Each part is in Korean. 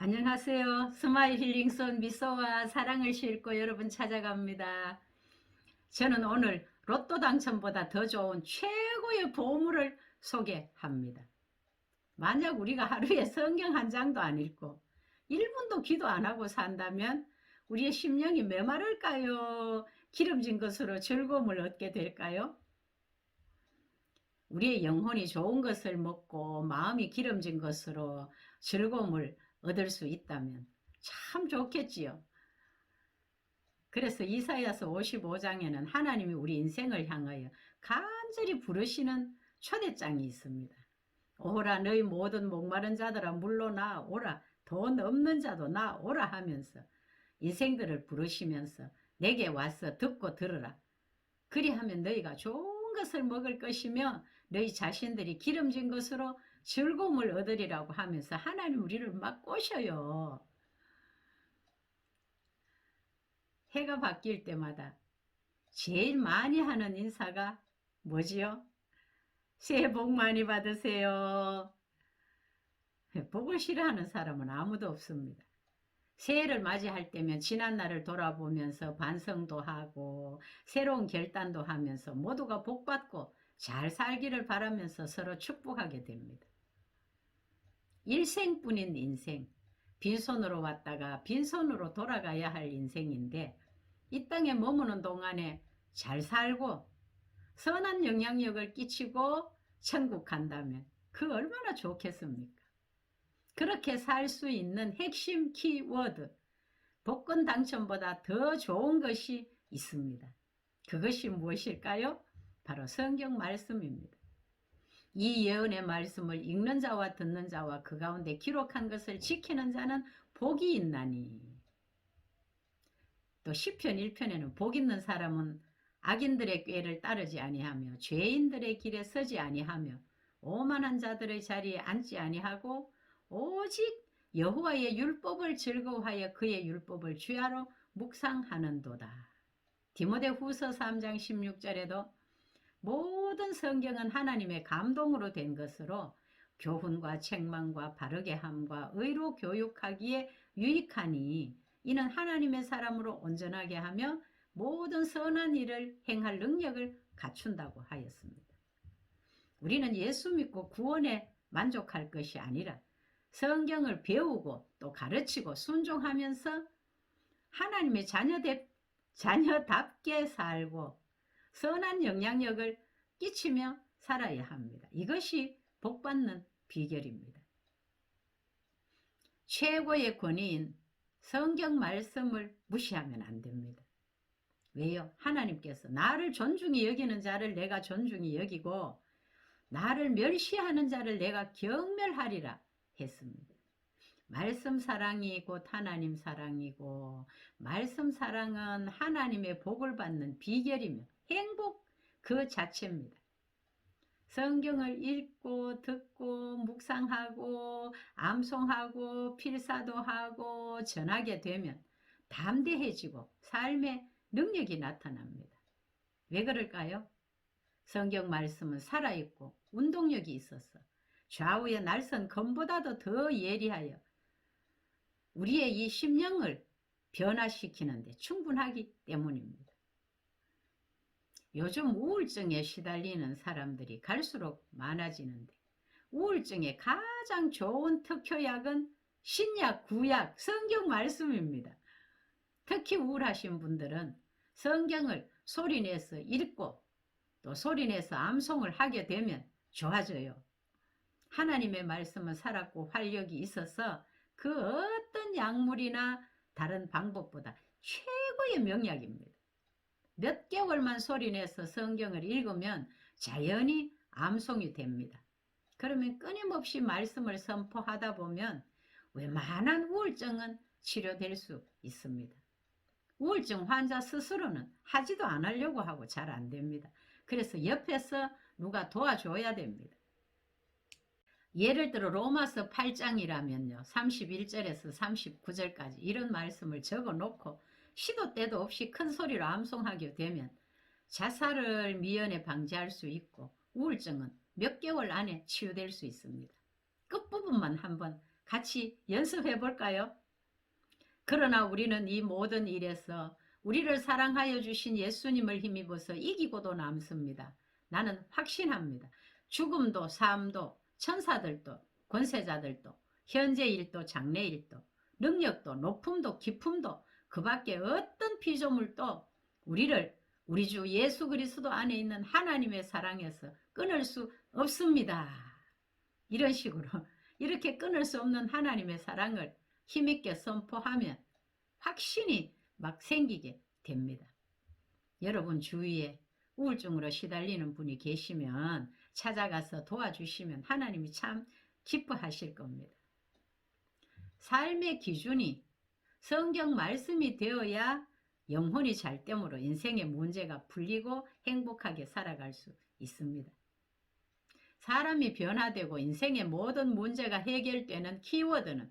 안녕하세요. 스마일 힐링son 미소와 사랑을 싣고 여러분 찾아갑니다. 저는 오늘 로또 당첨보다 더 좋은 최고의 보물을 소개합니다. 만약 우리가 하루에 성경 한 장도 안 읽고 1분도 기도 안 하고 산다면 우리의 심령이 메마를까요? 기름진 것으로 즐거움을 얻게 될까요? 우리의 영혼이 좋은 것을 먹고 마음이 기름진 것으로 즐거움을 얻을 수 있다면 참 좋겠지요. 그래서 이사야서 55장에는 하나님이 우리 인생을 향하여 간절히 부르시는 초대장이 있습니다. 오라 너희 모든 목마른 자들아 물로 나오라, 돈 없는 자도 나오라 하면서 인생들을 부르시면서 내게 와서 듣고 들으라. 그리하면 너희가 좋은 것을 먹을 것이며 너희 자신들이 기름진 것으로 즐거움을 얻으리라고 하면서 하나님 우리를 막 꼬셔요. 해가 바뀔 때마다 제일 많이 하는 인사가 뭐지요? 새해 복 많이 받으세요. 복을 싫어하는 사람은 아무도 없습니다. 새해를 맞이할 때면 지난 날을 돌아보면서 반성도 하고 새로운 결단도 하면서 모두가 복받고 잘 살기를 바라면서 서로 축복하게 됩니다. 일생뿐인 인생, 빈손으로 왔다가 빈손으로 돌아가야 할 인생인데 이 땅에 머무는 동안에 잘 살고 선한 영향력을 끼치고 천국 간다면 그 얼마나 좋겠습니까? 그렇게 살 수 있는 핵심 키워드, 복권 당첨보다 더 좋은 것이 있습니다. 그것이 무엇일까요? 바로 성경 말씀입니다. 이 예언의 말씀을 읽는 자와 듣는 자와 그 가운데 기록한 것을 지키는 자는 복이 있나니. 또 시편 1편에는 복 있는 사람은 악인들의 꾀를 따르지 아니하며 죄인들의 길에 서지 아니하며 오만한 자들의 자리에 앉지 아니하고 오직 여호와의 율법을 즐거워하여 그의 율법을 주야로 묵상하는도다. 디모데후서 3장 16절에도 모든 성경은 하나님의 감동으로 된 것으로 교훈과 책망과 바르게 함과 의로 교육하기에 유익하니 이는 하나님의 사람으로 온전하게 하며 모든 선한 일을 행할 능력을 갖춘다고 하였습니다. 우리는 예수 믿고 구원에 만족할 것이 아니라 성경을 배우고 또 가르치고 순종하면서 하나님의 자녀답게 살고 선한 영향력을 끼치며 살아야 합니다. 이것이 복받는 비결입니다. 최고의 권위인 성경 말씀을 무시하면 안 됩니다. 왜요? 하나님께서 나를 존중히 여기는 자를 내가 존중히 여기고 나를 멸시하는 자를 내가 경멸하리라 했습니다. 말씀 사랑이 곧 하나님 사랑이고 말씀 사랑은 하나님의 복을 받는 비결이며 행복 그 자체입니다. 성경을 읽고 듣고 묵상하고 암송하고 필사도 하고 전하게 되면 담대해지고 삶의 능력이 나타납니다. 왜 그럴까요? 성경 말씀은 살아있고 운동력이 있어서 좌우의 날선 검보다도 더 예리하여 우리의 이 심령을 변화시키는데 충분하기 때문입니다. 요즘 우울증에 시달리는 사람들이 갈수록 많아지는데 우울증의 가장 좋은 특효약은 신약, 구약, 성경 말씀입니다. 특히 우울하신 분들은 성경을 소리내서 읽고 또 소리내서 암송을 하게 되면 좋아져요. 하나님의 말씀은 살았고 활력이 있어서 그 어떤 약물이나 다른 방법보다 최고의 명약입니다. 몇 개월만 소리내서 성경을 읽으면 자연히 암송이 됩니다. 그러면 끊임없이 말씀을 선포하다 보면 웬만한 우울증은 치료될 수 있습니다. 우울증 환자 스스로는 하지도 않으려고 하고 잘 안 됩니다. 그래서 옆에서 누가 도와줘야 됩니다. 예를 들어 로마서 8장이라면요. 31절에서 39절까지 이런 말씀을 적어놓고 시도 때도 없이 큰 소리로 암송하게 되면 자살을 미연에 방지할 수 있고 우울증은 몇 개월 안에 치유될 수 있습니다. 끝부분만 한번 같이 연습해 볼까요? 그러나 우리는 이 모든 일에서 우리를 사랑하여 주신 예수님을 힘입어서 이기고도 남습니다. 나는 확신합니다. 죽음도 삶도 천사들도 권세자들도 현재 일도 장래 일도 능력도 높음도 깊음도 그 밖에 어떤 피조물도 우리를 우리 주 예수 그리스도 안에 있는 하나님의 사랑에서 끊을 수 없습니다. 이런 식으로 이렇게 끊을 수 없는 하나님의 사랑을 힘있게 선포하면 확신이 막 생기게 됩니다. 여러분 주위에 우울증으로 시달리는 분이 계시면 찾아가서 도와주시면 하나님이 참 기뻐하실 겁니다. 삶의 기준이 성경 말씀이 되어야 영혼이 잘 됨으로 인생의 문제가 풀리고 행복하게 살아갈 수 있습니다. 사람이 변화되고 인생의 모든 문제가 해결되는 키워드는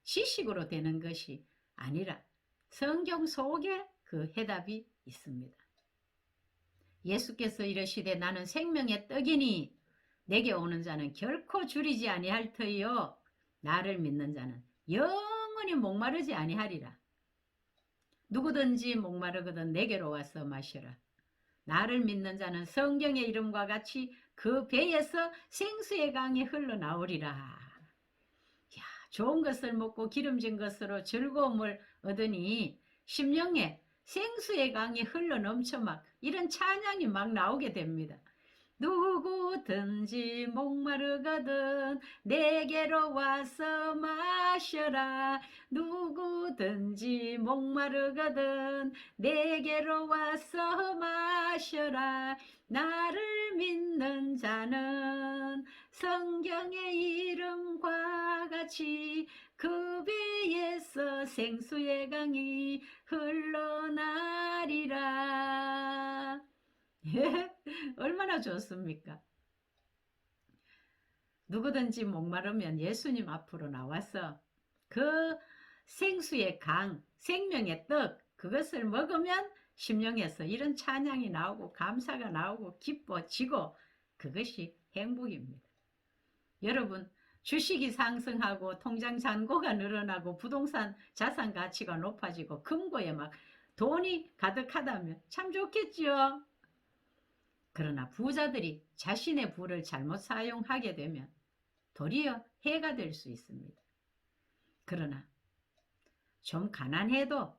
지식으로 되는 것이 아니라 성경 속에 그 해답이 있습니다. 예수께서 이르시되 나는 생명의 떡이니 내게 오는 자는 결코 줄이지 아니할 터이요 나를 믿는 자는 영원히 목마르지 아니하리라. 누구든지 목마르거든 내게로 와서 마시라. 나를 믿는 자는 성경의 이름과 같이 그 배에서 생수의 강이 흘러나오리라. 야, 좋은 것을 먹고 기름진 것으로 즐거움을 얻으니 심령에 생수의 강이 흘러넘쳐 막 이런 찬양이 막 나오게 됩니다. 누구든지 목마르거든 내게로 와서 마셔라. 누구든지 목마르거든 내게로 와서 마셔라. 나를 믿는 자는 성경의 이름과 같이 그 배에서 생수의 강이 흘러나리라. 얼마나 좋습니까? 누구든지 목마르면 예수님 앞으로 나와서 그 생수의 강, 생명의 떡 그것을 먹으면 심령에서 이런 찬양이 나오고 감사가 나오고 기뻐지고 그것이 행복입니다. 여러분 주식이 상승하고 통장 잔고가 늘어나고 부동산 자산 가치가 높아지고 금고에 막 돈이 가득하다면 참 좋겠죠. 그러나 부자들이 자신의 부를 잘못 사용하게 되면 도리어 해가 될 수 있습니다. 그러나 좀 가난해도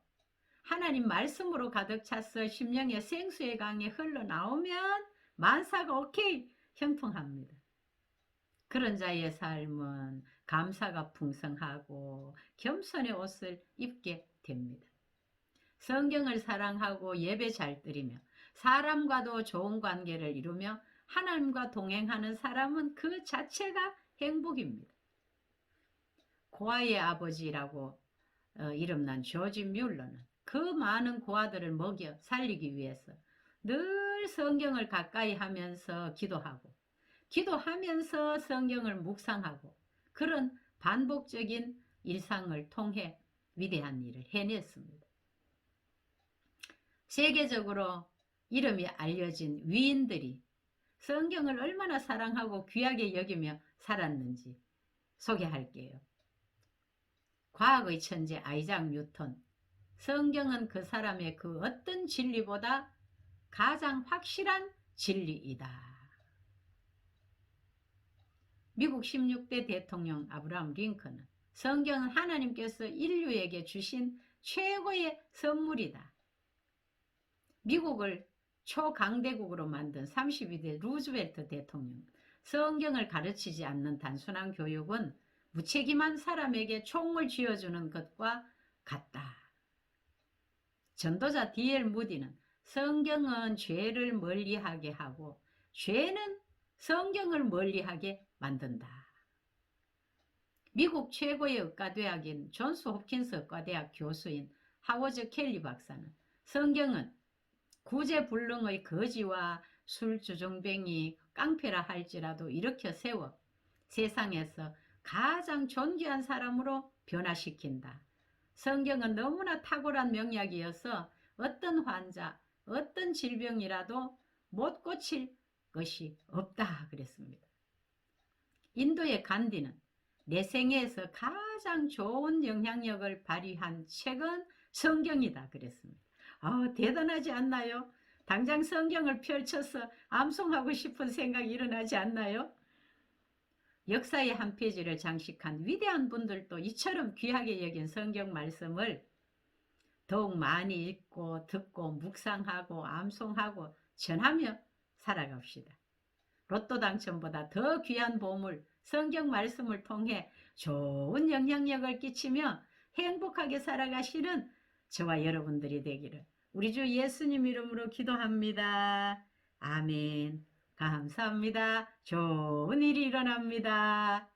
하나님 말씀으로 가득 차서 심령의 생수의 강에 흘러나오면 만사가 오케이 형통합니다. 그런 자의 삶은 감사가 풍성하고 겸손의 옷을 입게 됩니다. 성경을 사랑하고 예배 잘 드리며 사람과도 좋은 관계를 이루며 하나님과 동행하는 사람은 그 자체가 행복입니다. 고아의 아버지라고 이름난 조지 뮬러는 그 많은 고아들을 먹여 살리기 위해서 늘 성경을 가까이 하면서 기도하면서 성경을 묵상하고 그런 반복적인 일상을 통해 위대한 일을 해냈습니다. 세계적으로 이름이 알려진 위인들이 성경을 얼마나 사랑하고 귀하게 여기며 살았는지 소개할게요. 과학의 천재 아이작 뉴턴. 성경은 그 사람의 그 어떤 진리보다 가장 확실한 진리이다. 미국 16대 대통령 아브라함 링컨은 성경은 하나님께서 인류에게 주신 최고의 선물이다. 미국을 초강대국으로 만든 32대 루즈벨트 대통령. 성경을 가르치지 않는 단순한 교육은 무책임한 사람에게 총을 쥐어주는 것과 같다. 전도자 D.L. 무디는 성경은 죄를 멀리하게 하고 죄는 성경을 멀리하게 만든다. 미국 최고의 의과대학인 존스 홉킨스 의과대학 교수인 하워드 켈리 박사는 성경은 구제불능의 거지와 술주정뱅이 깡패라 할지라도 일으켜 세워 세상에서 가장 존귀한 사람으로 변화시킨다. 성경은 너무나 탁월한 명약이어서 어떤 환자, 어떤 질병이라도 못 고칠 것이 없다 그랬습니다. 인도의 간디는 내 생애에서 가장 좋은 영향력을 발휘한 책은 성경이다 그랬습니다. 대단하지 않나요? 당장 성경을 펼쳐서 암송하고 싶은 생각이 일어나지 않나요? 역사의 한 페이지를 장식한 위대한 분들도 이처럼 귀하게 여긴 성경 말씀을 더욱 많이 읽고 듣고 묵상하고 암송하고 전하며 살아갑시다. 로또 당첨보다 더 귀한 보물 성경 말씀을 통해 좋은 영향력을 끼치며 행복하게 살아가시는 저와 여러분들이 되기를 우리 주 예수님 이름으로 기도합니다. 아멘. 감사합니다. 좋은 일이 일어납니다.